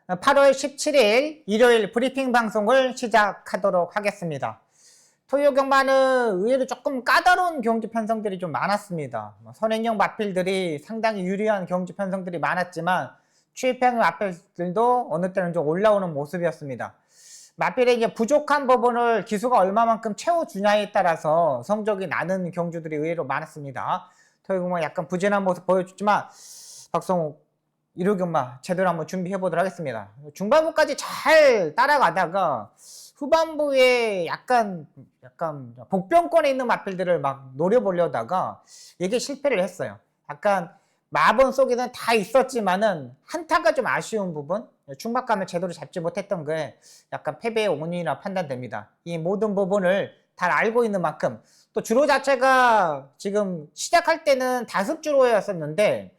8월 17일 일요일 브리핑 방송을 시작하도록 하겠습니다. 토요 경마는 의외로 조금 까다로운 경주 편성들이 좀 많았습니다. 선행형 마필들이 상당히 유리한 경주 편성들이 많았지만 추입형 마필들도 어느 때는 좀 올라오는 모습이었습니다. 마필의 이제 부족한 부분을 기수가 얼마만큼 채워주냐에 따라서 성적이 나는 경주들이 의외로 많았습니다. 토요 경마 약간 부진한 모습 보여줬지만 박성욱 일요경마 제대로 한번 준비해 보도록 하겠습니다. 중반부까지 잘 따라가다가 후반부에 약간 복병권에 있는 마필들을 막 노려보려다가 이게 실패를 했어요. 약간 마번 속에는 다 있었지만은 한타가 좀 아쉬운 부분, 중박감을 제대로 잡지 못했던 게 약간 패배의 원인이라 판단됩니다. 이 모든 부분을 잘 알고 있는 만큼 또 주로 자체가 지금 시작할 때는 다섯 주로였었는데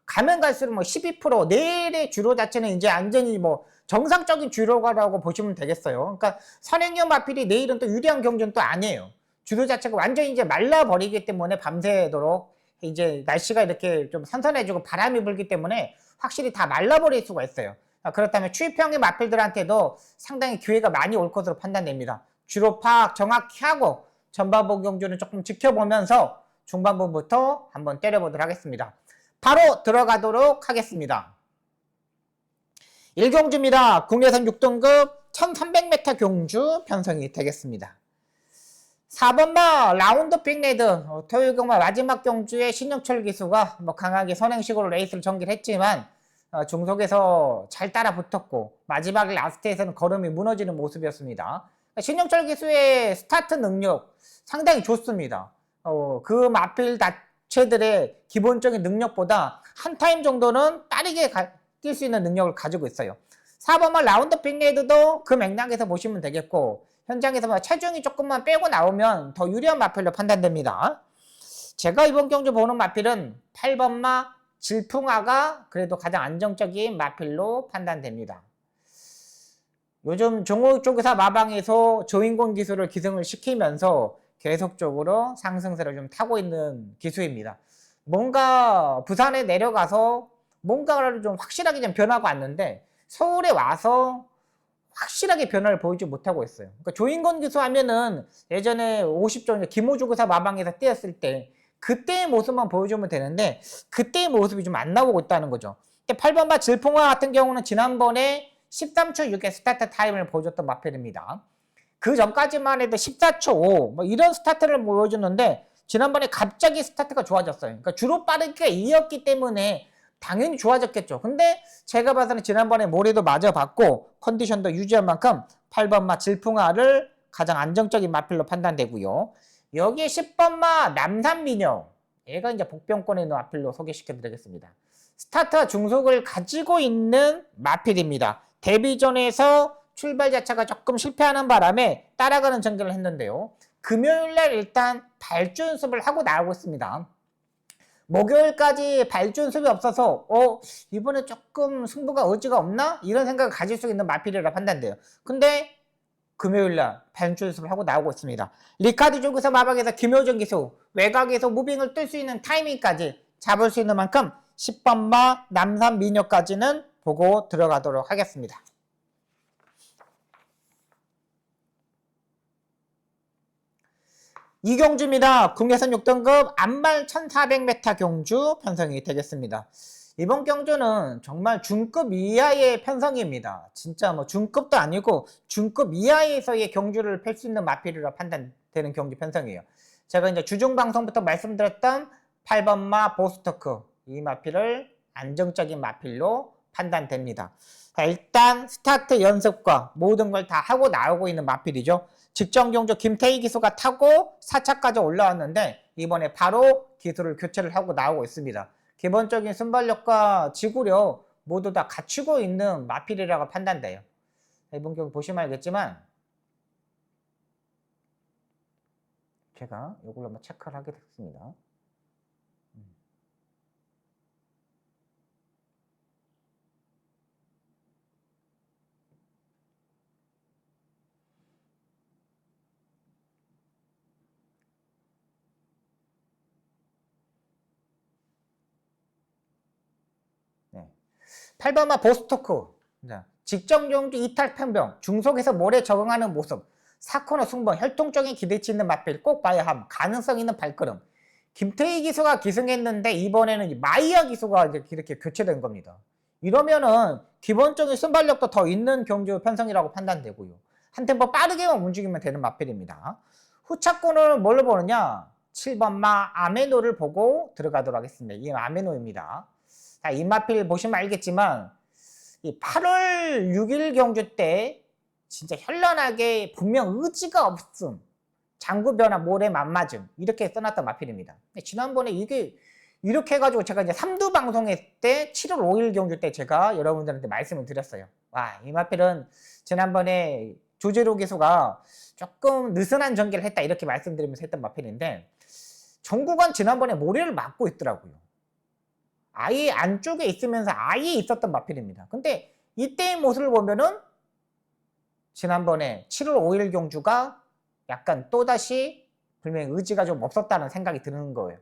가면 갈수록 뭐 12% 내일의 주로 자체는 이제 완전히 뭐 정상적인 주로가라고 보시면 되겠어요. 그러니까 선행형 마필이 내일은 또 유리한 경주는 또 아니에요. 주로 자체가 완전히 이제 말라버리기 때문에 밤새도록 이제 날씨가 이렇게 좀 선선해지고 바람이 불기 때문에 확실히 다 말라버릴 수가 있어요. 그렇다면 추입형의 마필들한테도 상당히 기회가 많이 올 것으로 판단됩니다. 주로 파악 정확히 하고 전반부 경주는 조금 지켜보면서 중반부부터 한번 때려보도록 하겠습니다. 바로 들어가도록 하겠습니다. 1경주입니다. 국내선 6등급 1300m 경주 편성이 되겠습니다. 4번마 라운드 빅레드 토요일 경마 마지막 경주에 신영철 기수가 뭐 강하게 선행식으로 레이스를 전개를 했지만 중속에서 잘 따라 붙었고 마지막 라스트에서는 걸음이 무너지는 모습이었습니다. 신영철 기수의 스타트 능력 상당히 좋습니다. 그 마필 자체들의 기본적인 능력보다 한 타임 정도는 빠르게 뛸 수 있는 능력을 가지고 있어요. 4번마 라운드 빅레드도 그 맥락에서 보시면 되겠고 현장에서 체중이 조금만 빼고 나오면 더 유리한 마필로 판단됩니다. 제가 이번 경주 보는 마필은 8번마 질풍아가 그래도 가장 안정적인 마필로 판단됩니다. 요즘 종목조교사 마방에서 조인권 기수를 기승을 시키면서 계속적으로 상승세를 좀 타고 있는 기수입니다. 뭔가 부산에 내려가서 뭔가를 좀 확실하게 좀 변화가 왔는데 서울에 와서 확실하게 변화를 보이지 못하고 있어요. 그러니까 조인권 기수 하면은 예전에 50조 김호조교사 마방에서 뛰었을 때 그때의 모습만 보여주면 되는데 그때의 모습이 좀 안 나오고 있다는 거죠. 8번마 질풍화 같은 경우는 지난번에 13초 6의 스타트 타임을 보여줬던 마필입니다. 그 전까지만 해도 14초 5 뭐 이런 스타트를 보여줬는데 지난번에 갑자기 스타트가 좋아졌어요. 그러니까 주로 빠르게 이었기 때문에 당연히 좋아졌겠죠. 근데 제가 봐서는 지난번에 모래도 맞아봤고 컨디션도 유지한 만큼 8번마 질풍화를 가장 안정적인 마필로 판단되고요. 여기에 10번마 남산미녀 얘가 이제 복병권에 있는 마필로 소개시켜드리겠습니다. 스타트와 중속을 가지고 있는 마필입니다. 데뷔전에서 출발 자체가 조금 실패하는 바람에 따라가는 전개를 했는데요. 금요일날 일단 발주 연습을 하고 나오고 있습니다. 목요일까지 발주 연습이 없어서 이번에 조금 승부가 의지가 없나? 이런 생각을 가질 수 있는 마필이라 판단돼요. 근데 금요일날 발주 연습을 하고 나오고 있습니다. 리카드 조교사 마방에서 김효정 기수 외곽에서 무빙을 뜰 수 있는 타이밍까지 잡을 수 있는 만큼 10번마 남산 미녀까지는 보고 들어가도록 하겠습니다. 이경주입니다. 국내선 6등급 안말 1400m 경주 편성이 되겠습니다. 이번 경주는 정말 중급 이하의 편성입니다. 진짜 뭐 중급도 아니고 중급 이하에서의 경주를 펼 수 있는 마필이라 판단되는 경주 편성이에요. 제가 이제 주중 방송부터 말씀드렸던 8번마 보스터크 이 마필을 안정적인 마필로 판단됩니다. 자, 일단 스타트 연습과 모든 걸 다 하고 나오고 있는 마필이죠. 직전 경주 김태희 기수가 타고 4차까지 올라왔는데 이번에 바로 기수를 교체를 하고 나오고 있습니다. 기본적인 순발력과 지구력 모두 다 갖추고 있는 마필이라고 판단돼요. 이번 경기 보시면 알겠지만 제가 이걸로 한번 체크를 하게 됐습니다. 네. 8번마 보스토크 직전 경주 이탈 편병, 중속에서 모래 적응하는 모습, 사코너 승번, 혈통적인 기대치 있는 마필 꼭 봐야 함. 가능성 있는 발걸음. 김태희 기수가 기승했는데 이번에는 마이야 기수가 이렇게 교체된 겁니다. 이러면은 기본적인 순발력도 더 있는 경주 편성이라고 판단되고요. 한 템포 빠르게만 움직이면 되는 마필입니다. 후차권을 뭘로 보느냐? 7번 마 아메노를 보고 들어가도록 하겠습니다. 이 아메노입니다. 자, 이 마필 보시면 알겠지만 이 8월 6일 경주 때 진짜 현란하게 분명 의지가 없음, 장구 변화, 모래 맞맞음 이렇게 써놨던 마필입니다. 지난번에 이게 이렇게 해가지고 제가 이제 3두 방송했을 때 7월 5일 경주 때 제가 여러분들한테 말씀을 드렸어요. 와, 이 마필은 지난번에 조재로 기수가 조금 느슨한 전개를 했다 이렇게 말씀드리면서 했던 마필인데 정구간 지난번에 모래를 맞고 있더라고요. 아예 안쪽에 있으면서 아예 있었던 마필입니다. 근데 이때의 모습을 보면은 지난번에 7월 5일 경주가 약간 또다시 분명히 의지가 좀 없었다는 생각이 드는 거예요.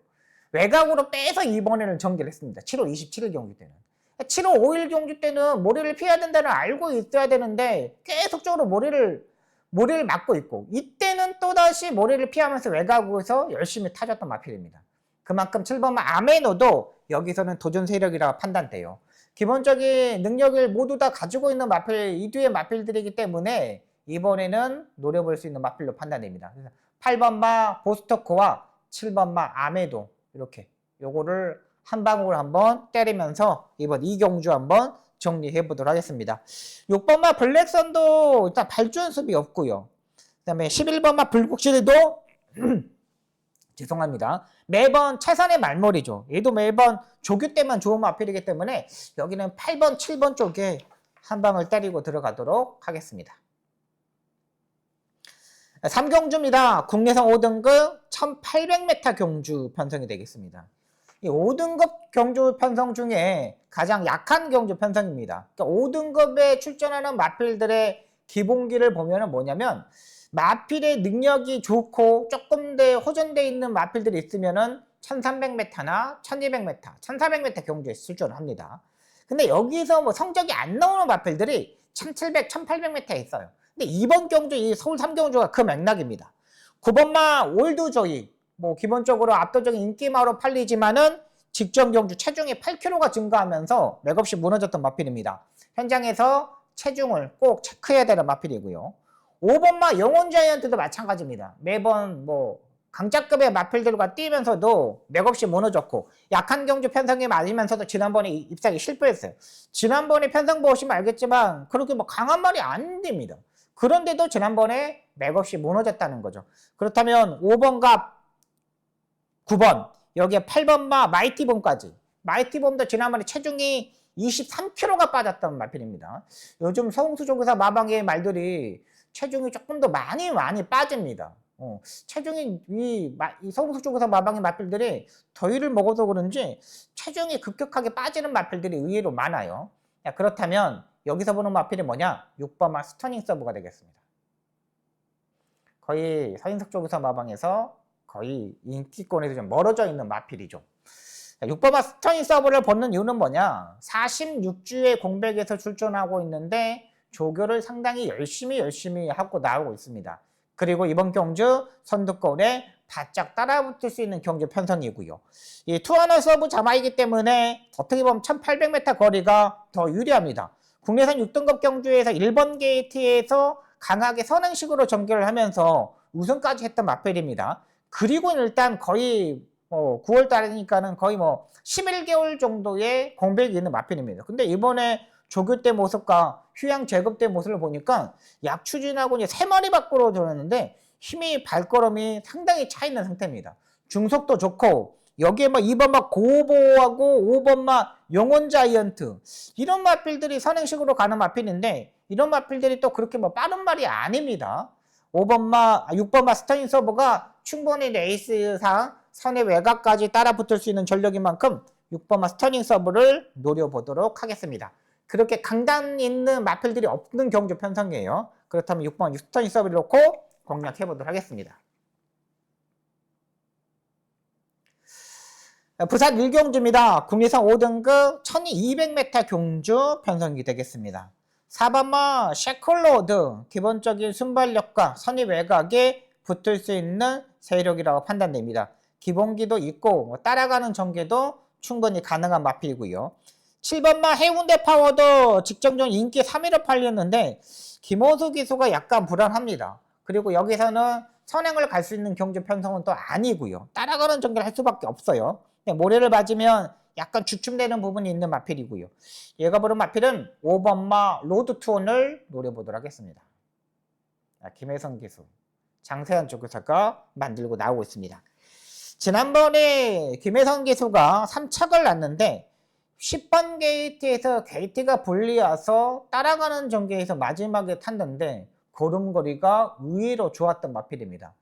외곽으로 빼서 이번에는 전개를 했습니다. 7월 27일 경주 때는. 7월 5일 경주 때는 모래를 피해야 된다는 알고 있어야 되는데 계속적으로 모래를 맞고 있고 이때는 또다시 모래를 피하면서 외곽에서 열심히 타줬던 마필입니다. 그만큼 7번만 아메노도 여기서는 도전 세력이라 판단돼요. 기본적인 능력을 모두 다 가지고 있는 마필, 이 뒤에 마필들이기 때문에 이번에는 노려볼 수 있는 마필로 판단됩니다. 그래서 8번마 보스터코와 7번마 아메도 이렇게 요거를 한 방울 한번 때리면서 이번 이경주 한번 정리해 보도록 하겠습니다. 6번마 블랙선도 일단 발주 연습이 없고요. 그 다음에 11번마 불국시리도 죄송합니다. 매번 최선의 말머리죠. 얘도 매번 조교 때만 좋은 마필이기 때문에 여기는 8번, 7번 쪽에 한 방을 때리고 들어가도록 하겠습니다. 3경주입니다. 국내선 5등급 1800m 경주 편성이 되겠습니다. 이 5등급 경주 편성 중에 가장 약한 경주 편성입니다. 그러니까 5등급에 출전하는 마필들의 기본기를 보면 뭐냐면 마필의 능력이 좋고 조금 더 호전되어 있는 마필들이 있으면은 1300m나 1200m, 1400m 경주에 출전을 합니다. 근데 여기서 뭐 성적이 안 나오는 마필들이 1700, 1800m에 있어요. 근데 이번 경주, 이 서울 3경주가 그 맥락입니다. 9번마 올드조이, 뭐 기본적으로 압도적인 인기마로 팔리지만은 직전 경주 체중이 8kg가 증가하면서 맥없이 무너졌던 마필입니다. 현장에서 체중을 꼭 체크해야 되는 마필이고요. 5번마 영혼자이언트도 마찬가지입니다. 매번 뭐 강자급의 마필들과 뛰면서도 맥없이 무너졌고 약한 경주 편성이 맞으면서도 지난번에 입상이 실패했어요. 지난번에 편성 보시면 알겠지만 그렇게 뭐 강한 말이 안 됩니다. 그런데도 지난번에 맥없이 무너졌다는 거죠. 그렇다면 5번과 9번 여기에 8번마 마이티봄까지 마이티봄도 지난번에 체중이 23kg가 빠졌던 마필입니다. 요즘 서웅수조교사 마방의 말들이 체중이 조금 더 많이 빠집니다. 체중이 이 서울국조교사 마방의 마필들이 더위를 먹어서 그런지 체중이 급격하게 빠지는 마필들이 의외로 많아요. 자, 그렇다면 여기서 보는 마필이 뭐냐? 6번마 스터닝 서브가 되겠습니다. 거의 서인석 조교사 마방에서 거의 인기권에서 좀 멀어져 있는 마필이죠. 6번마 스터닝 서브를 벗는 이유는 뭐냐? 46주의 공백에서 출전하고 있는데 조교를 상당히 열심히 하고 나오고 있습니다. 그리고 이번 경주 선두권에 바짝 따라붙을 수 있는 경주 편성이고요. 이 투어너 서브 자마이기 때문에 어떻게 보면 1800m 거리가 더 유리합니다. 국내선 6등급 경주에서 1번 게이트에서 강하게 선행식으로 전개를 하면서 우승까지 했던 마필입니다. 그리고 일단 거의 9월 달이니까는 거의 뭐 11개월 정도의 공백이 있는 마필입니다. 근데 이번에 조교 때 모습과 휴양 제급 때 모습을 보니까 약 추진하고 이제 3마리 밖으로 들었는데 힘이 발걸음이 상당히 차 있는 상태입니다. 중속도 좋고 여기에 막 2번 막 고보하고 5번 막 영혼 자이언트 이런 마필들이 선행식으로 가는 마필인데 이런 마필들이 또 그렇게 뭐 빠른 말이 아닙니다. 6번 마 스터닝 서버가 충분히 레이스상 선의 외곽까지 따라 붙을 수 있는 전력인 만큼 6번 마 스터닝 서버를 노려보도록 하겠습니다. 그렇게 강단 있는 마필들이 없는 경주 편성이에요. 그렇다면 6번 스터닝 서버를 놓고 공략해 보도록 하겠습니다. 부산 1경주입니다. 국내선 5등급 1200m 경주 편성이 되겠습니다. 4번마 셰클로드, 기본적인 순발력과 선입 외곽에 붙을 수 있는 세력이라고 판단됩니다. 기본기도 있고 따라가는 전개도 충분히 가능한 마필이고요. 7번마 해운대 파워도 직전적 인기 3위로 팔렸는데 김호수 기수가 약간 불안합니다. 그리고 여기서는 선행을 갈 수 있는 경주 편성은 또 아니고요. 따라가는 전개를 할 수밖에 없어요. 모래를 맞으면 약간 주춤되는 부분이 있는 마필이고요. 얘가 부른 마필은 5번마 로드투원을 노려보도록 하겠습니다. 김혜성 기수, 장세한 조교사가 만들고 나오고 있습니다. 지난번에 김혜성 기수가 3착을 놨는데 10번 게이트에서 게이트가 불리와서 따라가는 전개에서 마지막에 탔는데 걸음걸이가 의외로 좋았던 마필입니다.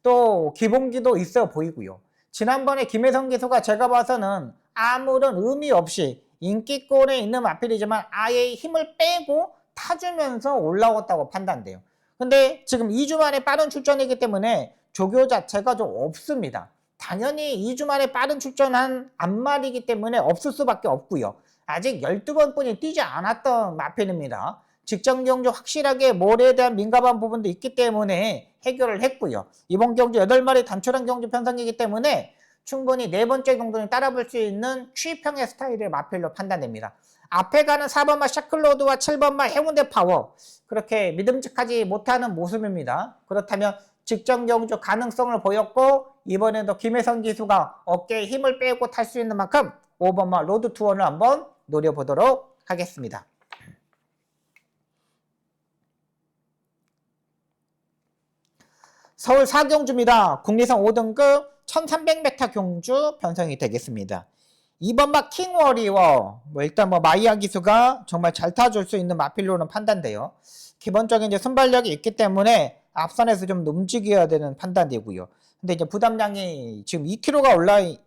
또 기본기도 있어 보이고요. 지난번에 김혜성 기수가 제가 봐서는 아무런 의미 없이 인기권에 있는 마필이지만 아예 힘을 빼고 타주면서 올라왔다고 판단돼요. 근데 지금 2주 만에 빠른 출전이기 때문에 조교 자체가 좀 없습니다. 당연히 2주 만에 빠른 출전한 앞말이기 때문에 없을 수밖에 없고요. 아직 12번뿐이 뛰지 않았던 마필입니다. 직전 경주 확실하게 모래에 대한 민감한 부분도 있기 때문에 해결을 했고요. 이번 경주 8마리 단출한 경주 편성이기 때문에 충분히 4번째 경주는 따라볼 수 있는 취입형의 스타일의 마필로 판단됩니다. 앞에 가는 4번마 샤클로드와 7번마 해운대 파워, 그렇게 믿음직하지 못하는 모습입니다. 그렇다면 직전 경주 가능성을 보였고 이번에도 김혜성 기수가 어깨에 힘을 빼고 탈 수 있는 만큼 5번마 로드 투원을 한번 노려보도록 하겠습니다. 서울 4경주입니다. 국리선 5등급 1300m 경주 편성이 되겠습니다. 2번마 킹워리워, 일단 마이아 기수가 정말 잘 타줄 수 있는 마필로는 판단돼요. 기본적인 순발력이 있기 때문에 앞선에서 좀 움직여야 되는 판단되고요. 근데 이제 부담량이 지금 2kg가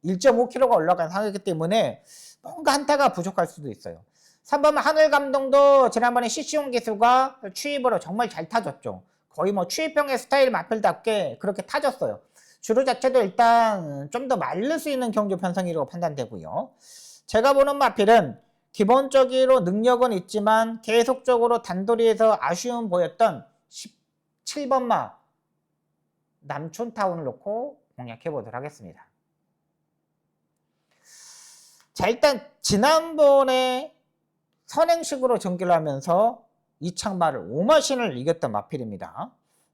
1.5kg가 올라간 상황이기 때문에 뭔가 한타가 부족할 수도 있어요. 3번마 하늘감동도 지난번에 CC용 기수가 추입으로 정말 잘 타줬죠. 거의 추입형의 스타일 마필답게 그렇게 타줬어요. 주로 자체도 일단 좀 더 마를 수 있는 경주 편성이라고 판단되고요. 제가 보는 마필은 기본적으로 능력은 있지만 계속적으로 단도리에서 아쉬움 보였던 17번마 남촌타운을 놓고 공략해 보도록 하겠습니다. 자, 일단 지난번에 선행식으로 전개를 하면서 이창마를 5마신을 이겼던 마필입니다.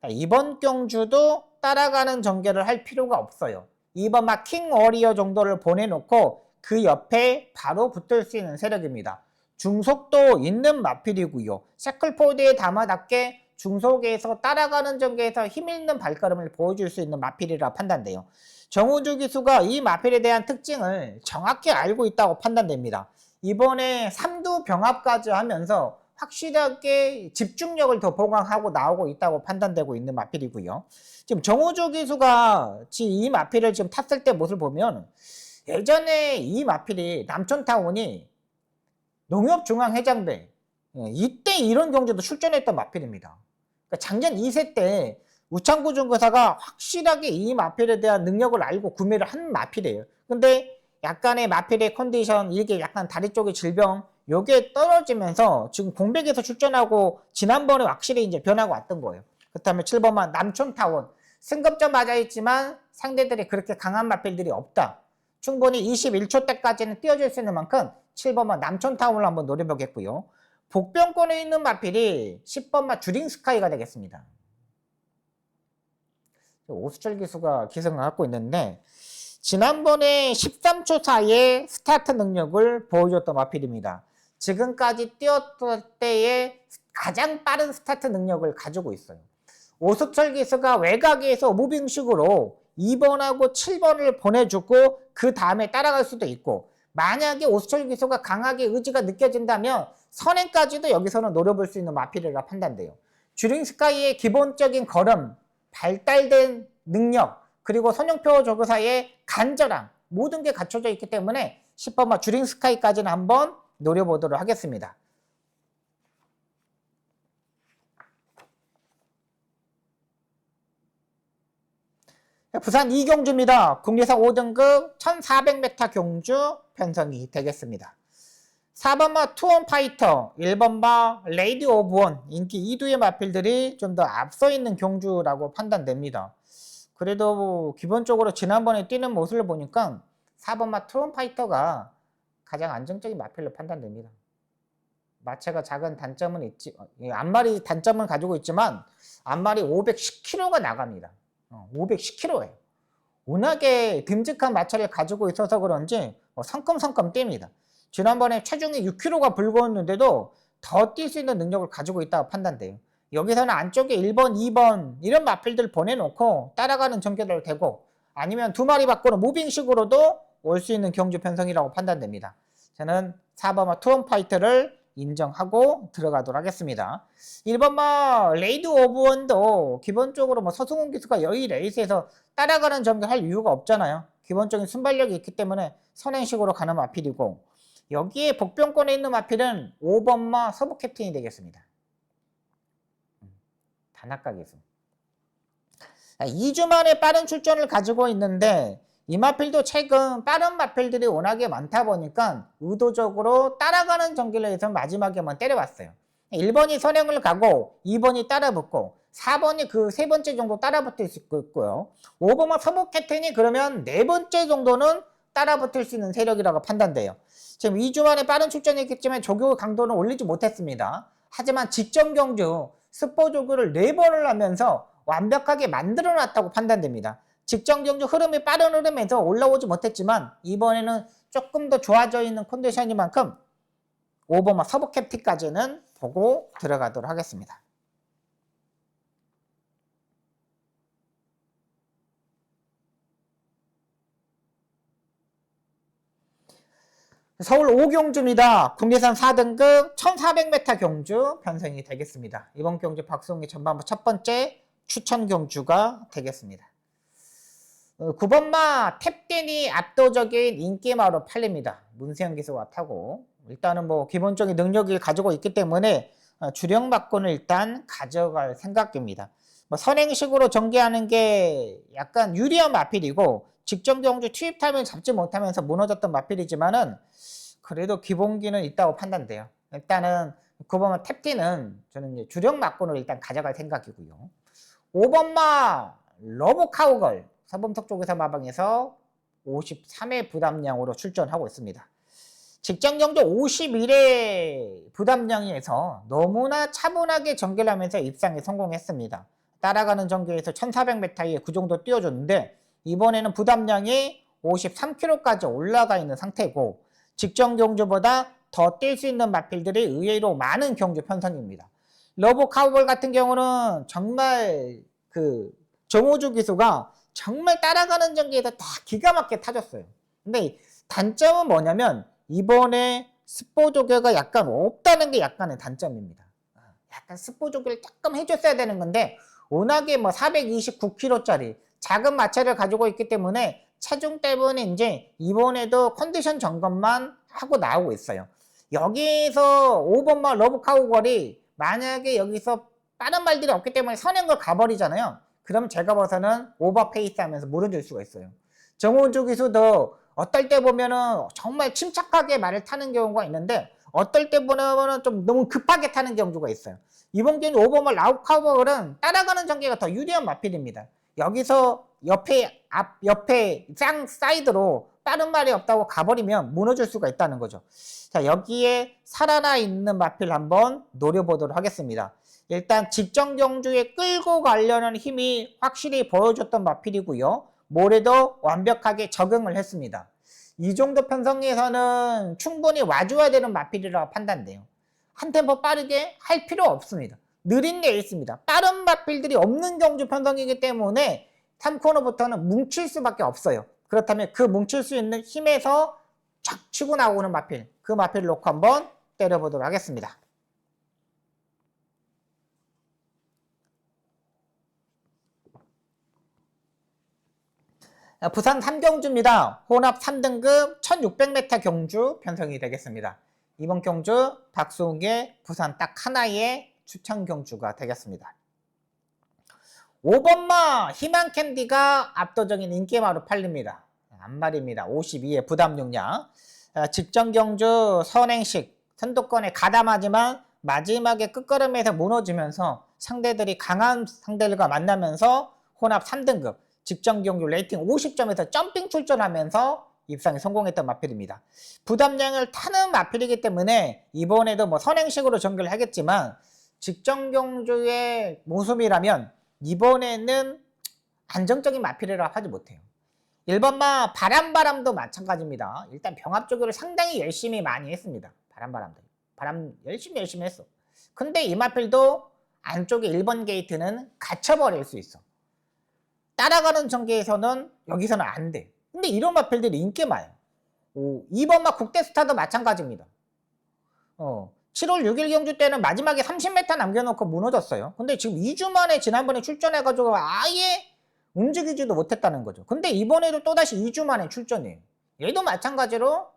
이번 경주도 따라가는 전개를 할 필요가 없어요. 이번 막 킹 워리어 정도를 보내놓고 그 옆에 바로 붙을 수 있는 세력입니다. 중속도 있는 마필이고요. 샤클포드의 담화답게 중속에서 따라가는 전개에서 힘있는 발걸음을 보여줄 수 있는 마필이라 판단돼요. 정우주 기수가 이 마필에 대한 특징을 정확히 알고 있다고 판단됩니다. 이번에 3두 병합까지 하면서 확실하게 집중력을 더 보강하고 나오고 있다고 판단되고 있는 마필이고요. 지금 정우주 기수가 이 마필을 지금 탔을 때 모습을 보면 예전에 이 마필이 남촌타운이 농협중앙회장배 이때 이런 경주도 출전했던 마필입니다. 그러니까 작년 2세 때 우창구 중거사가 확실하게 이 마필에 대한 능력을 알고 구매를 한 마필이에요. 근데 약간의 마필의 컨디션, 이게 약간 다리 쪽의 질병, 요게 떨어지면서 지금 공백에서 출전하고 지난번에 확실히 이제 변화가 왔던 거예요. 그렇다면 7번만 남촌타운, 승급점 맞아있지만 상대들이 그렇게 강한 마필들이 없다. 충분히 21초 때까지는 뛰어줄 수 있는 만큼 7번만 남촌타운을 한번 노려보겠고요. 복병권에 있는 마필이 10번만 주링스카이가 되겠습니다. 오수철 기수가 기승을 갖고 있는데 지난번에 13초 사이에 스타트 능력을 보여줬던 마필입니다. 지금까지 뛰었을 때의 가장 빠른 스타트 능력을 가지고 있어요. 오수철 기수가 외곽에서 무빙식으로 2번하고 7번을 보내주고 그 다음에 따라갈 수도 있고, 만약에 오수철 기수가 강하게 의지가 느껴진다면 선행까지도 여기서는 노려볼 수 있는 마필이라 판단돼요. 주링스카이의 기본적인 걸음, 발달된 능력, 그리고 선영표 조교사의 간절함, 모든 게 갖춰져 있기 때문에 10번마 주링스카이까지는 한번 노려보도록 하겠습니다. 부산 2경주입니다. 국리선 5등급 1400m 경주 편성이 되겠습니다. 4번마 투원 파이터, 1번마 레이디 오브 원, 인기 2두의 마필들이 좀 더 앞서 있는 경주라고 판단됩니다. 그래도 기본적으로 지난번에 뛰는 모습을 보니까 4번마 투원 파이터가 가장 안정적인 마필로 판단됩니다. 마체가 작은 단점은 있지, 앞말이 단점을 가지고 있지만 앞말이 510kg가 나갑니다. 510kg예요. 워낙에 듬직한 마체를 가지고 있어서 그런지 성큼성큼 뜁니다. 지난번에 체중이 6kg가 불구했는데도 더 뛸 수 있는 능력을 가지고 있다고 판단돼요. 여기서는 안쪽에 1번, 2번 이런 마필들 보내놓고 따라가는 전개를 되고 아니면 두 마리 바꾸는 무빙식으로도 올 수 있는 경주 편성이라고 판단됩니다. 저는 4번마 투원파이터를 인정하고 들어가도록 하겠습니다. 1번마 레이드 오브 원도 기본적으로 서승훈 기수가 여의 레이스에서 따라가는 전개할 이유가 없잖아요. 기본적인 순발력이 있기 때문에 선행식으로 가는 마필이고 여기에 복병권에 있는 마필은 5번마 서부 캡틴이 되겠습니다. 단학가 기수. 2주 만에 빠른 출전을 가지고 있는데 이 마필도 최근 빠른 마필들이 워낙에 많다 보니까 의도적으로 따라가는 전개를 해서 마지막에만 때려봤어요. 1번이 선행을 가고 2번이 따라붙고 4번이 그 세 번째 정도 따라붙을 수 있고요. 5번마 서부 캡틴이 그러면 네 번째 정도는 따라붙을 수 있는 세력이라고 판단돼요. 지금 2주 만에 빠른 출전이 있겠지만 조교 강도는 올리지 못했습니다. 하지만 직전 경주 스포 조교를 4번을 하면서 완벽하게 만들어 놨다고 판단됩니다. 직전 경주 흐름이 빠른 흐름에서 올라오지 못했지만 이번에는 조금 더 좋아져 있는 컨디션인 만큼 5번마 서부 캡틴까지는 보고 들어가도록 하겠습니다. 서울 5경주입니다. 국내산 4등급 1400m 경주 편성이 되겠습니다. 이번 경주 박수홍이 전반부 첫 번째 추천 경주가 되겠습니다. 9번마 탭댄이 압도적인 인기마로 팔립니다. 문세영 기수가 타고 일단은 기본적인 능력을 가지고 있기 때문에 주력 막군을 일단 가져갈 생각입니다. 선행식으로 전개하는 게 약간 유리한 마필이고 직전 경주 투입 타임을 잡지 못하면서 무너졌던 마필이지만은 그래도 기본기는 있다고 판단돼요. 일단은 9번마 탭댄은 저는 이제 주력 막군을 일단 가져갈 생각이고요. 5번마 러브 카우걸 서범석 쪽에서 마방에서 53회 부담량으로 출전하고 있습니다. 직전 경주 51회 부담량에서 너무나 차분하게 전개를 하면서 입상에 성공했습니다. 따라가는 전개에서 1400m에 그 정도 뛰어줬는데 이번에는 부담량이 53kg까지 올라가 있는 상태고 직전 경주보다 더 뛸 수 있는 마필들이 의외로 많은 경주 편성입니다. 러브 카우볼 같은 경우는 정말 정호주 기수가 정말 따라가는 전개에서 다 기가 막히게 타줬어요. 근데 단점은 뭐냐면 이번에 스포 조교가 약간 없다는 게 약간의 단점입니다. 약간 스포 조교를 조금 해줬어야 되는 건데 워낙에 429kg짜리 작은 마체를 가지고 있기 때문에 체중 때문에 이제 이번에도 컨디션 점검만 하고 나오고 있어요. 여기서 5번마 러브 카우걸이 만약에 여기서 빠른 말들이 없기 때문에 선행을 가버리잖아요. 그럼 제가 봐서는 오버페이스 하면서 무너질 수가 있어요. 정호주 기수도 어떨 때 보면은 정말 침착하게 말을 타는 경우가 있는데 어떨 때 보면은 좀 너무 급하게 타는 경우가 있어요. 이번 경우 5번마 러브 카우걸은 따라가는 전개가 더 유리한 마필입니다. 여기서 옆에 사이드로 빠른 말이 없다고 가버리면 무너질 수가 있다는 거죠. 자, 여기에 살아나 있는 마필 한번 노려보도록 하겠습니다. 일단 직전 경주에 끌고 가려는 힘이 확실히 보여줬던 마필이고요. 모레도 완벽하게 적응을 했습니다. 이 정도 편성에서는 충분히 와줘야 되는 마필이라고 판단돼요. 한 템포 빠르게 할 필요 없습니다. 느린 레이스입니다. 빠른 마필들이 없는 경주 편성이기 때문에 3코너부터는 뭉칠 수밖에 없어요. 그렇다면 그 뭉칠 수 있는 힘에서 쫙 치고 나오는 마필, 그 마필을 놓고 한번 때려보도록 하겠습니다. 부산 3경주입니다. 혼합 3등급 1600m 경주 편성이 되겠습니다. 이번 경주 박수홍의 부산 딱 하나의 추천 경주가 되겠습니다. 5번마 희망캔디가 압도적인 인기마로 팔립니다. 앞말입니다. 52의 부담 용량. 직전 경주 선행식 선두권에 가담하지만 마지막에 끝걸음에서 무너지면서 상대들이 강한 상대들과 만나면서 혼합 3등급 직전 경주 레이팅 50점에서 점핑 출전하면서 입상에 성공했던 마필입니다. 부담량을 타는 마필이기 때문에 이번에도 뭐 선행식으로 전개를 하겠지만 직전 경주의 모습이라면 이번에는 안정적인 마필이라 하지 못해요. 1번마 바람도 마찬가지입니다. 일단 병합조교를 상당히 열심히 많이 했습니다. 바람 열심히 했어. 근데 이 마필도 안쪽에 1번 게이트는 갇혀버릴 수 있어. 따라가는 전개에서는 여기서는 안 돼. 근데 이런 마필들이 인기 많아요. 2번마 국대스타도 마찬가지입니다. 7월 6일 경주 때는 마지막에 30m 남겨놓고 무너졌어요. 근데 지금 2주 만에 지난번에 출전해가지고 아예 움직이지도 못했다는 거죠. 근데 이번에도 또다시 2주 만에 출전이에요. 얘도 마찬가지로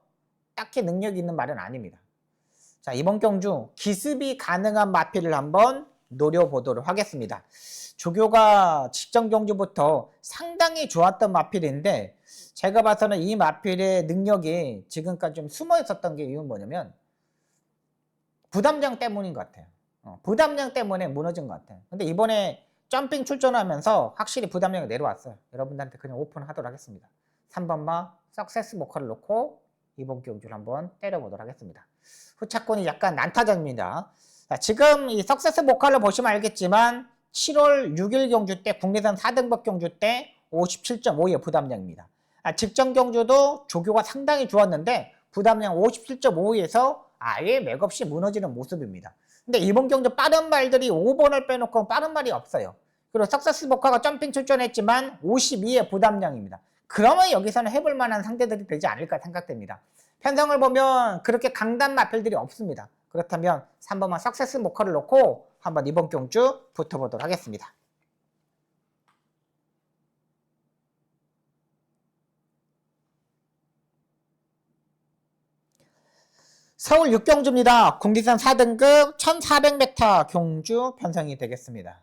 딱히 능력이 있는 말은 아닙니다. 자, 이번 경주 기습이 가능한 마필을 한번 노려보도록 하겠습니다. 조교가 직전 경주부터 상당히 좋았던 마필인데 제가 봐서는 이 마필의 능력이 지금까지 좀 숨어 있었던 게 이유는 뭐냐면 부담량 때문인 것 같아요. 부담량 때문에 무너진 것 같아요. 근데 이번에 점핑 출전하면서 확실히 부담량이 내려왔어요. 여러분들한테 그냥 오픈하도록 하겠습니다. 3번마 석세스 모카를 놓고 이번 경주를 한번 때려보도록 하겠습니다. 후차권이 약간 난타전입니다. 자, 지금 이 석세스 모카를 보시면 알겠지만 7월 6일 경주 때 국내선 4등급 경주 때 57.5의 부담량입니다. 직전 경주도 조교가 상당히 좋았는데 부담량 57.5에서 아예 맥없이 무너지는 모습입니다. 근데 이번 경주 빠른 말들이 5번을 빼놓고 빠른 말이 없어요. 그리고 석세스 모카가 점핑 출전했지만 52의 부담량입니다. 그러면 여기서는 해볼 만한 상대들이 되지 않을까 생각됩니다. 편성을 보면 그렇게 강단 마필들이 없습니다. 그렇다면 3번만 석세스 모카를 놓고 한번 이번 경주 붙어보도록 하겠습니다. 서울 6경주입니다. 국리선 4등급 1400m 경주 편성이 되겠습니다.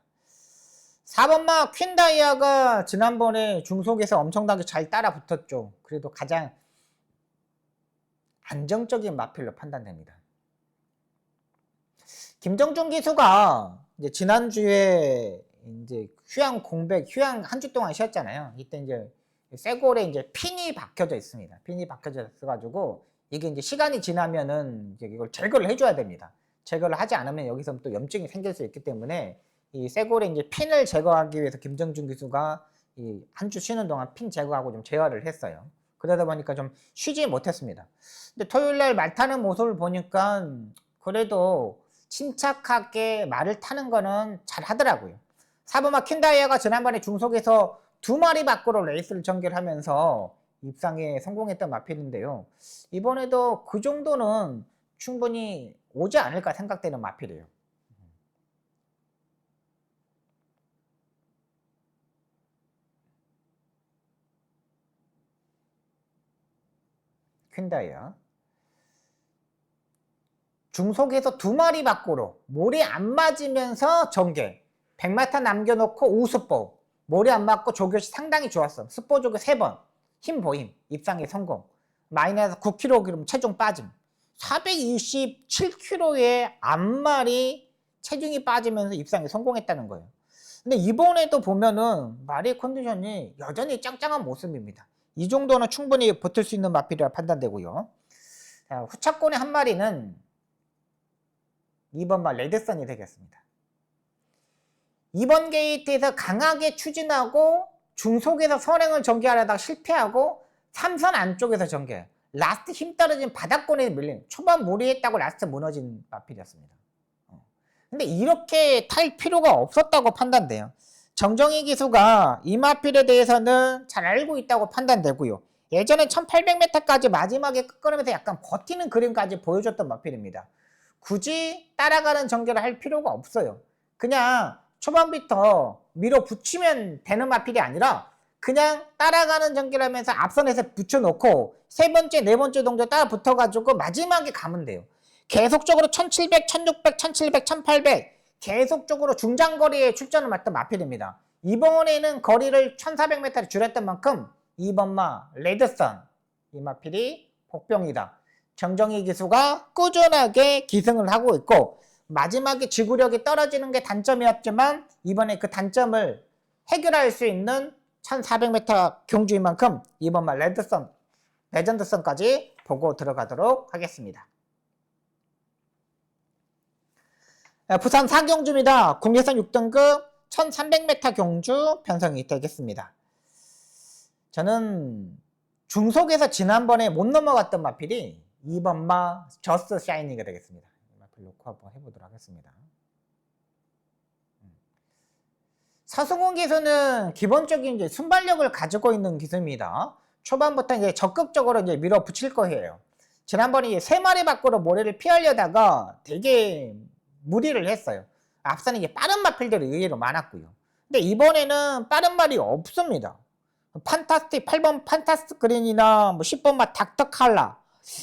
4번마 퀸다이아가 지난번에 중속에서 엄청나게 잘 따라 붙었죠. 그래도 가장 안정적인 마필로 판단됩니다. 김정준 기수가 이제 지난주에 이제 휴양 공백, 휴양 한 주 동안 쉬었잖아요. 이때 이제 쇠골에 이제 핀이 박혀져 있습니다. 핀이 박혀져 있어가지고 이게 이제 시간이 지나면은 이제 이걸 제거를 해줘야 됩니다. 제거를 하지 않으면 여기서 또 염증이 생길 수 있기 때문에 이 쇠골에 이제 핀을 제거하기 위해서 김정준 기수가 이 한 주 쉬는 동안 핀 제거하고 좀 재활을 했어요. 그러다 보니까 좀 쉬지 못했습니다. 근데 토요일 날 말 타는 모습을 보니까 그래도 침착하게 말을 타는 거는 잘 하더라고요. 사보마 퀸다이아가 지난번에 중속에서 2마리 밖으로 레이스를 전개하면서 입상에 성공했던 마필인데요. 이번에도 그 정도는 충분히 오지 않을까 생각되는 마필이에요. 퀸다이아 중속에서 2마리 밖으로 모래 안 맞으면서 전개 100m 남겨놓고 우스포 모래 안 맞고 조교시 상당히 좋았어. 스포 조교 3번 힘 보임 입상에 성공 마이너스 9kg 체중 빠짐 427kg의 앞말이 체중이 빠지면서 입상에 성공했다는 거예요. 근데 이번에도 보면은 말의 컨디션이 여전히 짱짱한 모습입니다. 이 정도는 충분히 버틸 수 있는 마필이라 판단되고요. 자, 후차권의 한 마리는 2번 말 레드선이 되겠습니다. 2번 게이트에서 강하게 추진하고 중속에서 선행을 전개하려다가 실패하고 3선 안쪽에서 전개 라스트 힘 떨어진 바닥권에 밀린 초반 무리했다고 라스트 무너진 마필이었습니다. 근데 이렇게 탈 필요가 없었다고 판단돼요. 정정희 기수가 이 마필에 대해서는 잘 알고 있다고 판단되고요. 예전에 1800m까지 마지막에 끝걸음에서 약간 버티는 그림까지 보여줬던 마필입니다. 굳이 따라가는 전개를 할 필요가 없어요. 그냥 초반부터 밀어붙이면 되는 마필이 아니라 그냥 따라가는 전개를 하면서 앞선에서 붙여놓고 세 번째, 네 번째 동작 따라 붙어가지고 마지막에 가면 돼요. 계속적으로 1700, 1600, 1700, 1800 계속적으로 중장거리에 출전을 맡던 마필입니다. 이번에는 거리를 1400m를 줄였던 만큼 2번마 레드선 이 마필이 복병이다. 정정희 기수가 꾸준하게 기승을 하고 있고 마지막에 지구력이 떨어지는 게 단점이었지만 이번에 그 단점을 해결할 수 있는 1400m 경주인 만큼 이번만 레전드선까지 보고 들어가도록 하겠습니다. 부산 4경주입니다. 국내선 6등급 1300m 경주 편성이 되겠습니다. 저는 중속에서 지난번에 못 넘어갔던 마필이 2번마 저스트 샤이니가 되겠습니다. 마필 놓고 한번 해보도록 하겠습니다. 서승훈 기수는 기본적인 이제 순발력을 가지고 있는 기수입니다. 초반부터 이제 적극적으로 이제 밀어붙일 거예요. 지난번에 이제 3마리 밖으로 모래를 피하려다가 되게 무리를 했어요. 앞서는 이제 빠른 마필들이 의외로 많았고요. 근데 이번에는 빠른 말이 없습니다. 판타스틱 8번 판타스틱 그린이나 뭐 10번 마 닥터 칼라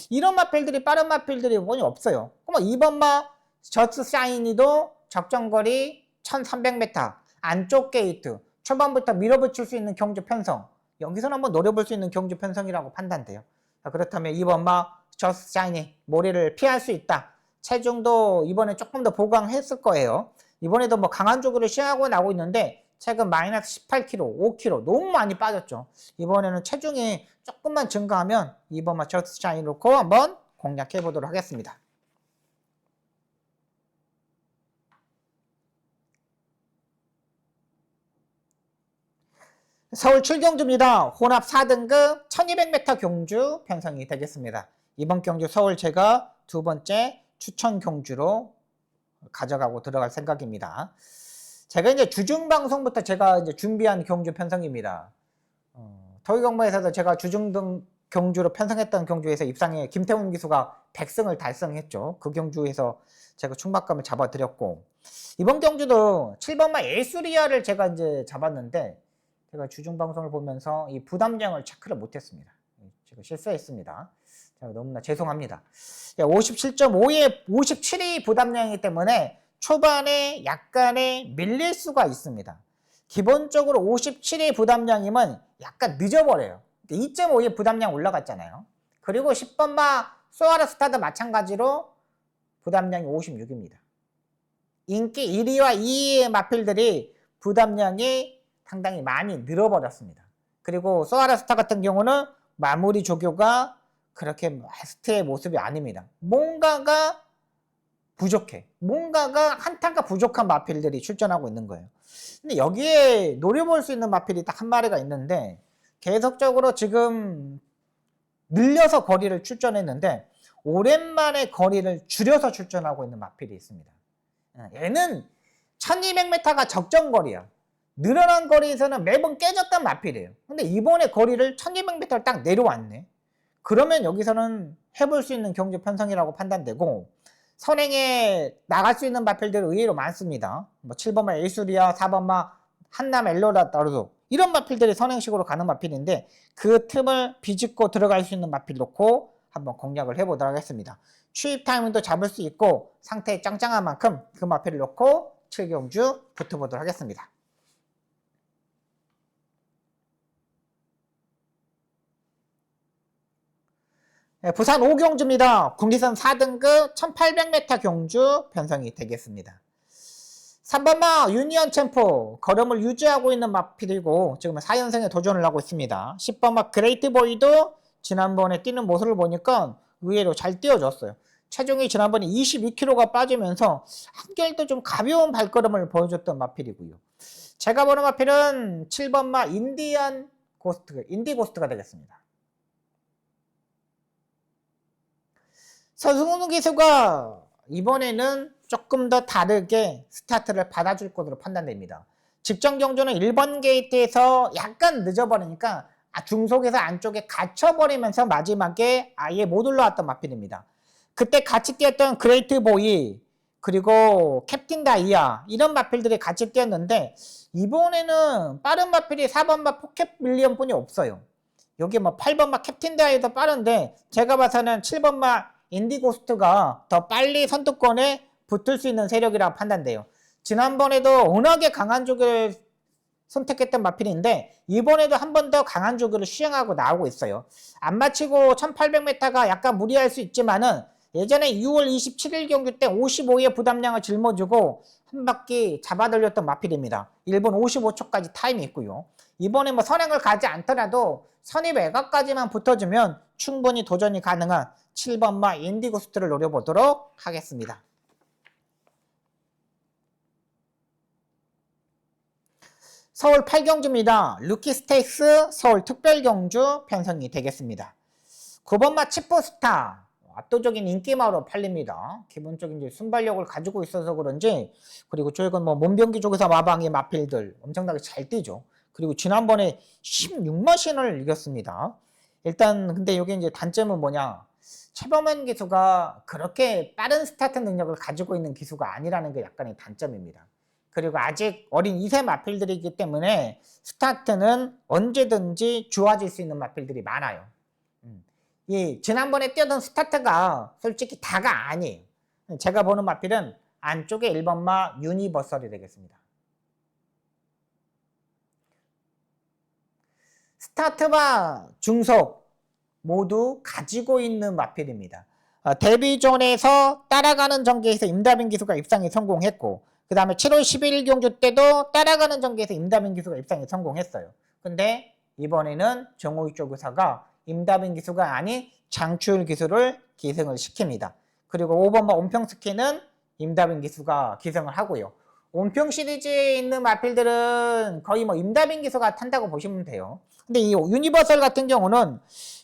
이런 마필들이 빠른 마필들이 거의 없어요. 그럼 2번 마 저스 샤이니도 적정거리 1300m 안쪽 게이트 초반부터 밀어붙일 수 있는 경주 편성 여기서는 한번 노려볼 수 있는 경주 편성이라고 판단돼요. 그렇다면 2번 마 저스 샤이니 모래를 피할 수 있다. 체중도 이번에 조금 더 보강했을 거예요. 이번에도 뭐 강한 쪽으로 시행하고 나오고 있는데 최근 마이너스 18kg, 5kg 너무 많이 빠졌죠. 이번에는 체중이 조금만 증가하면 이번 저스트 샤인 놓고 한번 공략해 보도록 하겠습니다. 서울 7경주입니다. 혼합 4등급 1200m 경주 편성이 되겠습니다. 이번 경주 서울 제가 두 번째 추천 경주로 가져가고 들어갈 생각입니다. 제가 이제 주중 방송부터 제가 이제 준비한 경주 편성입니다. 더위경마에서도 제가 주중 경주로 편성했던 경주에서 입상에 김태훈 기수가 100승을 달성했죠. 그 경주에서 제가 충박감을 잡아드렸고 이번 경주도 7번마 에수리아를 제가 이제 잡았는데 제가 주중 방송을 보면서 이 부담량을 체크를 못했습니다. 제가 실수했습니다. 제가 너무나 죄송합니다. 57.5에 57이 부담량이기 때문에 초반에 약간의 밀릴 수가 있습니다. 기본적으로 57의 부담량이면 약간 늦어버려요. 2.5의 부담량 올라갔잖아요. 그리고 10번마 소아라 스타도 마찬가지로 부담량이 56입니다. 인기 1위와 2위의 마필들이 부담량이 상당히 많이 늘어버렸습니다. 그리고 소아라 스타 같은 경우는 마무리 조교가 그렇게 베스트의 모습이 아닙니다. 뭔가가 부족해. 뭔가가 한타가 부족한 마필들이 출전하고 있는 거예요. 근데 여기에 노려볼 수 있는 마필이 딱 한 마리가 있는데 계속적으로 지금 늘려서 거리를 출전했는데 오랜만에 거리를 줄여서 출전하고 있는 마필이 있습니다. 얘는 1200m가 적정거리야. 늘어난 거리에서는 매번 깨졌던 마필이에요. 근데 이번에 거리를 1200m를 딱 내려왔네. 그러면 여기서는 해볼 수 있는 경주 편성이라고 판단되고 선행에 나갈 수 있는 마필들이 의외로 많습니다. 뭐 7번마 에이수리아, 4번마 한남 엘로라 따르도 이런 마필들이 선행식으로 가는 마필인데 그 틈을 비집고 들어갈 수 있는 마필 놓고 한번 공략을 해보도록 하겠습니다. 추입 타이밍도 잡을 수 있고 상태에 짱짱한 만큼 그 마필을 놓고 7경주 붙어보도록 하겠습니다. 부산 5경주입니다. 국리선 4등급 1800m 경주 편성이 되겠습니다. 3번마 유니언 챔프 걸음을 유지하고 있는 마필이고 지금은 4연승에 도전을 하고 있습니다. 10번마 그레이트 보이도 지난번에 뛰는 모습을 보니까 의외로 잘 뛰어줬어요. 체중이 지난번에 22kg가 빠지면서 한결도 좀 가벼운 발걸음을 보여줬던 마필이고요. 제가 보는 마필은 7번마 인디 고스트가 되겠습니다. 서승훈 기수가 이번에는 조금 더 다르게 스타트를 받아줄 것으로 판단됩니다. 직전 경주는 1번 게이트에서 약간 늦어버리니까 중속에서 안쪽에 갇혀버리면서 마지막에 아예 못 올라왔던 마필입니다. 그때 같이 뛰었던 그레이트 보이 그리고 캡틴 다이아 이런 마필들이 같이 뛰었는데 이번에는 빠른 마필이 4번마 포켓 밀리언 뿐이 없어요. 여기 뭐 8번마 캡틴 다이아도 빠른데 제가 봐서는 7번마 인디고스트가 더 빨리 선두권에 붙을 수 있는 세력이라고 판단돼요. 지난번에도 워낙에 강한 쪽을 선택했던 마필인데 이번에도 한 번 더 강한 조교를 시행하고 나오고 있어요. 안 마치고 1800m가 약간 무리할 수 있지만은 예전에 6월 27일 경기 때 55의 부담량을 짊어지고 한 바퀴 잡아들렸던 마필입니다. 1분 55초까지 타임이 있고요. 이번에 뭐 선행을 가지 않더라도 선입 외곽까지만 붙어주면 충분히 도전이 가능한 7번마 인디고스트를 노려보도록 하겠습니다. 서울 8경주입니다. 루키 스테이크스 서울 특별경주 편성이 되겠습니다. 9번마 치포스타 압도적인 인기마로 팔립니다. 기본적인 이제 순발력을 가지고 있어서 그런지, 그리고 최근 뭐 몸병기 쪽에서 마방의 마필들 엄청나게 잘 뛰죠. 그리고 지난번에 16마신을 이겼습니다. 일단 근데 여기 이제 단점은 뭐냐? 최범현 기수가 그렇게 빠른 스타트 능력을 가지고 있는 기수가 아니라는 게 약간의 단점입니다. 그리고 아직 어린 2세 마필들이기 때문에 스타트는 언제든지 좋아질 수 있는 마필들이 많아요. 이 지난번에 뛰었던 스타트가 솔직히 다가 아니에요. 제가 보는 마필은 안쪽에 1번마 유니버설이 되겠습니다. 스타트와 중속 모두 가지고 있는 마필입니다. 데뷔존에서 따라가는 전개에서 임다빈 기수가 입상에 성공했고, 그 다음에 7월 11일 경주 때도 따라가는 전개에서 임다빈 기수가 입상에 성공했어요. 근데 이번에는 정호희 조교사가 임다빈 기수가 아닌 장추율 기수를 기승을 시킵니다. 그리고 5번마 온평스키는 임다빈 기수가 기승을 하고요. 온평 시리즈에 있는 마필들은 거의 뭐 임다빈 기수가 탄다고 보시면 돼요. 근데 이 유니버설 같은 경우는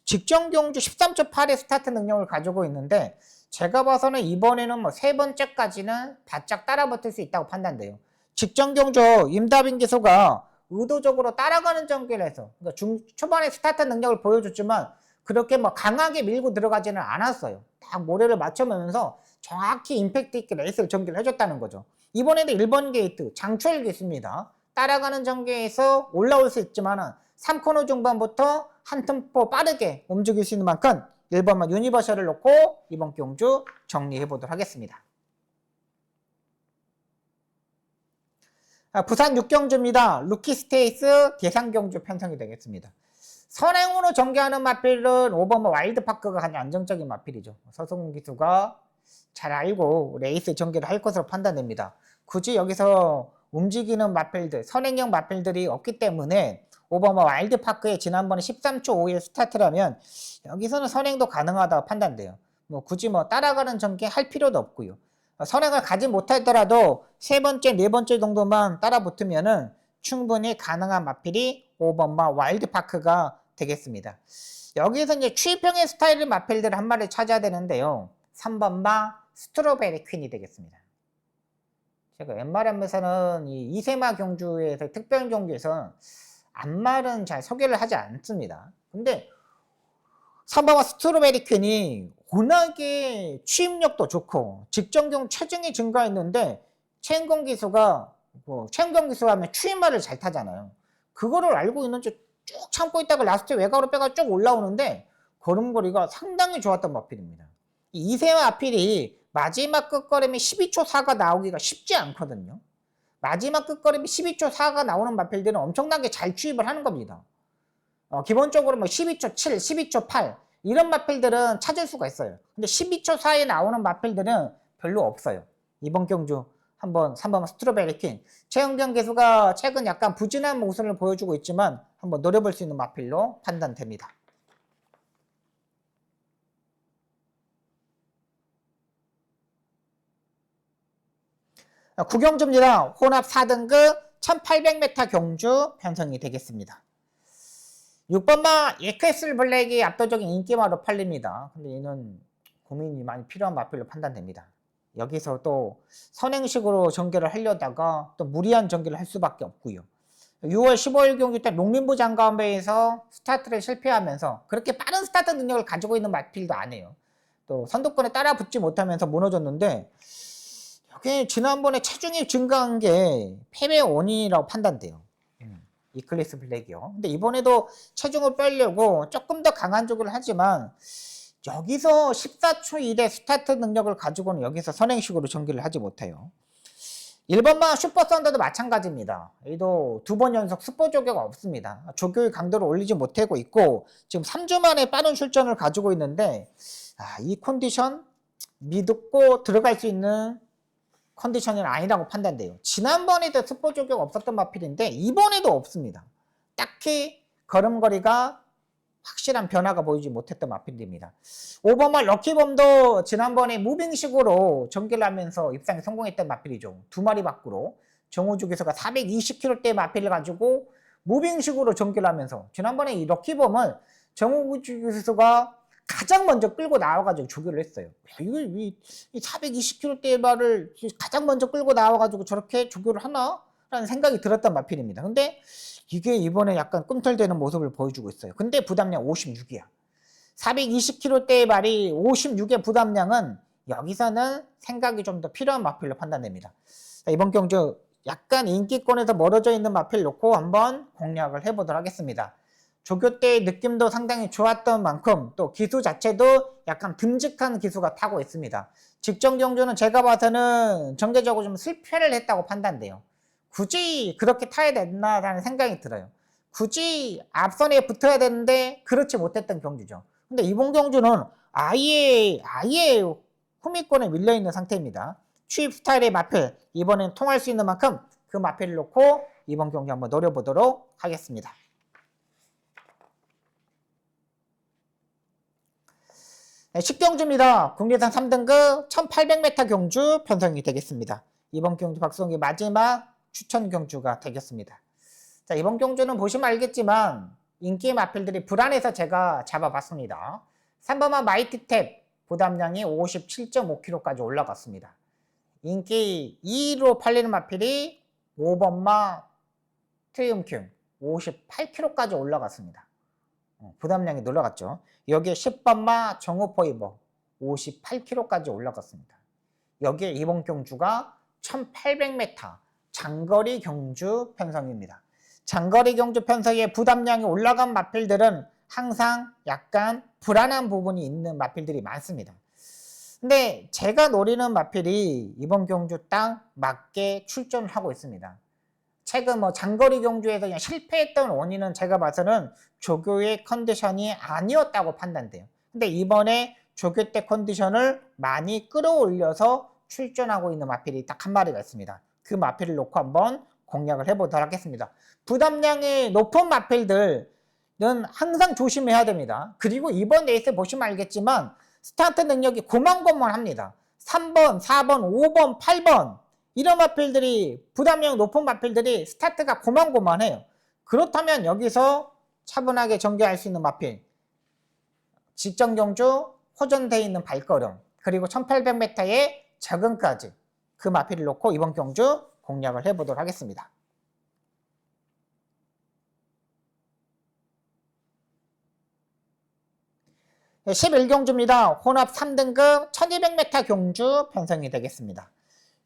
직전 경주 13초 8의 스타트 능력을 가지고 있는데, 제가 봐서는 이번에는 뭐 세 번째까지는 바짝 따라붙을 수 있다고 판단돼요. 직전 경주 임다빈 기수가 의도적으로 따라가는 전개를 해서, 그러니까 초반에 스타트 능력을 보여줬지만 그렇게 뭐 강하게 밀고 들어가지는 않았어요. 딱 모래를 맞춰면서 정확히 임팩트 있게 레이스를 전개를 해줬다는 거죠. 이번에도 1번 게이트 장추열 기수입니다. 따라가는 전개에서 올라올 수 있지만 3코너 중반부터 한 템포 빠르게 움직일 수 있는 만큼 1번만 유니버셜을 놓고 이번 경주 정리해 보도록 하겠습니다. 부산 6경주입니다. 루키 스테이스 계산경주 편성이 되겠습니다. 선행으로 전개하는 마필은 5번 와일드파크가 가장 안정적인 마필이죠. 서승훈 기수가 잘 알고 레이스 전개를 할 것으로 판단됩니다. 굳이 여기서 움직이는 마필들, 선행형 마필들이 없기 때문에 5번 와일드파크의 지난번에 13초 5의 스타트라면 여기서는 선행도 가능하다고 판단돼요. 뭐 굳이 뭐 따라가는 전개 할 필요도 없고요. 선행을 가지 못하더라도 세 번째, 네 번째 정도만 따라 붙으면은 충분히 가능한 마필이 5번마 와일드파크가 되겠습니다. 여기서 이제 추입형의 스타일의 마필들 한 마리 찾아야 되는데요. 3번마 스트로베리 퀸이 되겠습니다. 제가 웬만하면서는 이 이세마 경주에서 특별 경주에서 앞말은 잘 소개를 하지 않습니다. 근데 3번마 스트로베리 퀸이 워낙에 취입력도 좋고 직전경 체중이 증가했는데 최은경 기수가 최은경 기수 하면 추임말을 잘 타잖아요. 그거를 알고 있는지 쭉 참고 있다가 라스트 외곽으로 빼가 쭉 올라오는데 걸음걸이가 상당히 좋았던 마필입니다. 이 이세마 마필이 마지막 끝걸음이 12초 4가 나오기가 쉽지 않거든요. 마지막 끝걸음이 12초 4가 나오는 마필들은 엄청나게 잘 추입을 하는 겁니다. 기본적으로 뭐 12초 7, 12초 8 이런 마필들은 찾을 수가 있어요. 근데 12초 사이에 나오는 마필들은 별로 없어요. 이번 경주 한번 3번 스트로베리 퀸. 최은경 기수가 최근 약간 부진한 모습을 보여주고 있지만 한번 노려볼 수 있는 마필로 판단됩니다. 구경주입니다. 혼합 4등급 1800m 경주 편성이 되겠습니다. 6번마 예캐슬 블랙이 압도적인 인기마로 팔립니다. 근데 얘는 고민이 많이 필요한 마필로 판단됩니다. 여기서 또 선행식으로 전개를 하려다가 또 무리한 전개를 할 수밖에 없고요. 6월 15일 경기 때 농림부 장관배에서 스타트를 실패하면서 그렇게 빠른 스타트 능력을 가지고 있는 마필도 아니에요. 또 선두권에 따라 붙지 못하면서 무너졌는데 여기 지난번에 체중이 증가한 게 패배 원인이라고 판단돼요. 이클리스 블랙이요. 근데 이번에도 체중을 빼려고 조금 더 강한 조교를 하지만 여기서 14초 1의 스타트 능력을 가지고는 여기서 선행식으로 전개를 하지 못해요. 1번마 슈퍼선더도 마찬가지입니다. 이도 2번 연속 스포 조교가 없습니다. 조교의 강도를 올리지 못하고 있고 지금 3주 만에 빠른 출전을 가지고 있는데 이 컨디션 믿고 들어갈 수 있는 컨디션은 아니라고 판단돼요. 지난번에도 스포 조교가 없었던 마필인데 이번에도 없습니다. 딱히 걸음걸이가 확실한 변화가 보이지 못했던 마필입니다. 5번마 럭키범도 지난번에 무빙식으로 전개를 하면서 입상에 성공했던 마필이죠. 2마리 밖으로 정우주 기수가 420kg대 마필을 가지고 무빙식으로 전개를 하면서 지난번에 이 럭키범을 정우주 기수가 가장 먼저 끌고 나와가지고 조교를 했어요. 이 420kg대 말을 가장 먼저 끌고 나와가지고 저렇게 조교를 하나? 라는 생각이 들었던 마필입니다. 근데 이게 이번에 약간 꿈틀대는 모습을 보여주고 있어요. 근데 부담량 56이야. 420kg대의 말이 56의 부담량은 여기서는 생각이 좀 더 필요한 마필로 판단됩니다. 자, 이번 경주 약간 인기권에서 멀어져 있는 마필 놓고 한번 공략을 해보도록 하겠습니다. 조교 때의 느낌도 상당히 좋았던 만큼 또 기수 자체도 약간 듬직한 기수가 타고 있습니다. 직전 경주는 제가 봐서는 전개적으로 좀 실패를 했다고 판단돼요. 굳이 그렇게 타야 됐나라는 생각이 들어요. 굳이 앞선에 붙어야 되는데 그렇지 못했던 경주죠. 근데 이번 경주는 아예 후미권에 밀려있는 상태입니다. 추입 스타일의 마필 이번엔 통할 수 있는 만큼 그 마필을 놓고 이번 경기 한번 노려보도록 하겠습니다. 네, 10경주입니다. 국내산 3등급 1800m 경주 편성이 되겠습니다. 이번 경주 박성기 마지막 추천 경주가 되겠습니다. 자, 이번 경주는 보시면 알겠지만 인기의 마필들이 불안해서 제가 잡아봤습니다. 3번마 마이티탭 부담량이 57.5kg까지 올라갔습니다. 인기 2위로 팔리는 마필이 5번마 트리움큐 58kg까지 올라갔습니다. 부담량이 놀라갔죠. 여기에 10번마 정우포이버 58kg까지 올라갔습니다. 여기에 이번 경주가 1800m 장거리 경주 편성입니다. 장거리 경주 편성의 부담량이 올라간 마필들은 항상 약간 불안한 부분이 있는 마필들이 많습니다. 근데 제가 노리는 마필이 이번 경주 딱 맞게 출전을 하고 있습니다. 최근 장거리 경주에서 그냥 실패했던 원인은 제가 봐서는 조교의 컨디션이 아니었다고 판단돼요. 근데 이번에 조교 때 컨디션을 많이 끌어올려서 출전하고 있는 마필이 딱 한 마리가 있습니다. 그 마필을 놓고 한번 공략을 해보도록 하겠습니다. 부담량이 높은 마필들은 항상 조심해야 됩니다. 그리고 이번 레이스 보시면 알겠지만 스타트 능력이 고만고만합니다. 3번, 4번, 5번, 8번 이런 마필들이 부담량 높은 마필들이 스타트가 고만고만해요. 그렇다면 여기서 차분하게 전개할 수 있는 마필 직전 경주 호전되어 있는 발걸음 그리고 1800m의 적응까지 그 마필을 놓고 이번 경주 공략을 해보도록 하겠습니다. 네, 11경주입니다. 혼합 3등급 1200m 경주 편성이 되겠습니다.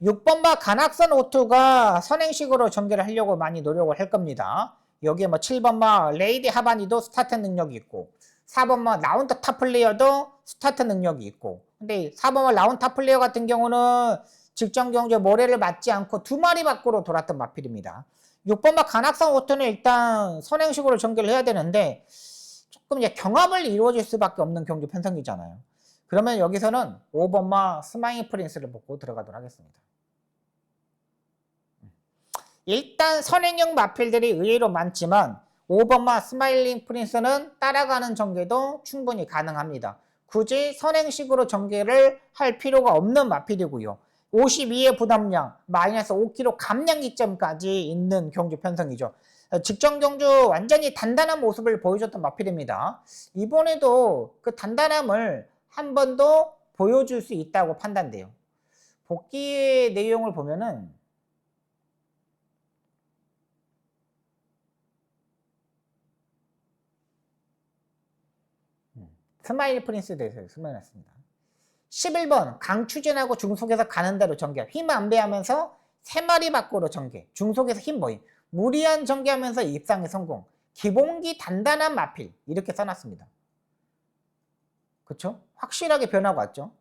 6번마 간악선 O2가 선행식으로 전개를 하려고 많이 노력을 할 겁니다. 여기에 7번마 레이디 하바니도 스타트 능력이 있고 4번마 라운드 탑 플레이어도 스타트 능력이 있고 근데 4번마 라운드 탑 플레이어 같은 경우는 직전 경주에 모래를 맞지 않고 2마리 밖으로 돌았던 마필입니다. 6번마 간악선 O2는 일단 선행식으로 전개를 해야 되는데 조금 이제 경합을 이루어질 수밖에 없는 경주 편성이잖아요. 그러면 여기서는 5번마 스마일 프린스를 보고 들어가도록 하겠습니다. 일단 선행형 마필들이 의외로 많지만 5번마 스마일링 프린스는 따라가는 전개도 충분히 가능합니다. 굳이 선행식으로 전개를 할 필요가 없는 마필이고요. 52의 부담량, 마이너스 5kg 감량 기점까지 있는 경주 편성이죠. 직전 경주 완전히 단단한 모습을 보여줬던 마필입니다. 이번에도 그 단단함을 한 번 더 보여줄 수 있다고 판단돼요. 복귀의 내용을 보면은 스마일 프린스 대해서 설명했습니다. 11번 강 추진하고 중속에서 가는 대로 전개 힘 안배하면서 3마리 밖으로 전개 중속에서 힘 모임 무리한 전개하면서 입상에 성공 기본기 단단한 마필 이렇게 써놨습니다. 그쵸? 확실하게 변화가 왔죠.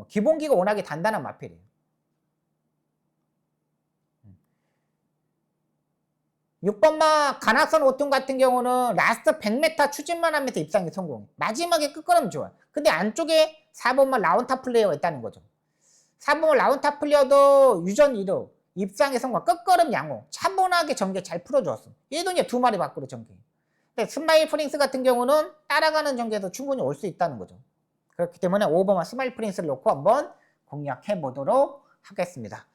기본기가 워낙에 단단한 마필이에요. 6번마 가나선 오툰 같은 경우는 라스트 100m 추진만 하면서 입상에 성공. 마지막에 끝걸음 좋아요. 근데 안쪽에 4번마 라운타 플레이어가 있다는 거죠. 4번마 라운타 플레이어도 유전 1호, 입상에 성공, 끝걸음 양호, 차분하게 전개 잘 풀어주었어. 얘도 이제 2마리 밖으로 전개. 근데 스마일 프린스 같은 경우는 따라가는 전개도 충분히 올 수 있다는 거죠. 그렇기 때문에 5번마 스마일 프린스를 놓고 한번 공략해 보도록 하겠습니다.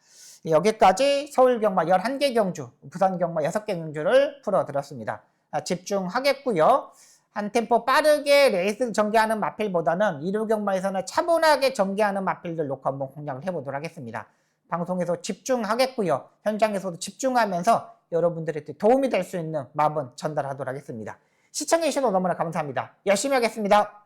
여기까지 서울 경마 11개 경주, 부산 경마 6개 경주를 풀어드렸습니다. 집중하겠고요. 한 템포 빠르게 레이스 전개하는 마필보다는 이루 경마에서는 차분하게 전개하는 마필들 놓고 한번 공략을 해보도록 하겠습니다. 방송에서 집중하겠고요. 현장에서도 집중하면서 여러분들에게 도움이 될 수 있는 마음은 전달하도록 하겠습니다. 시청해주셔서 너무나 감사합니다. 열심히 하겠습니다.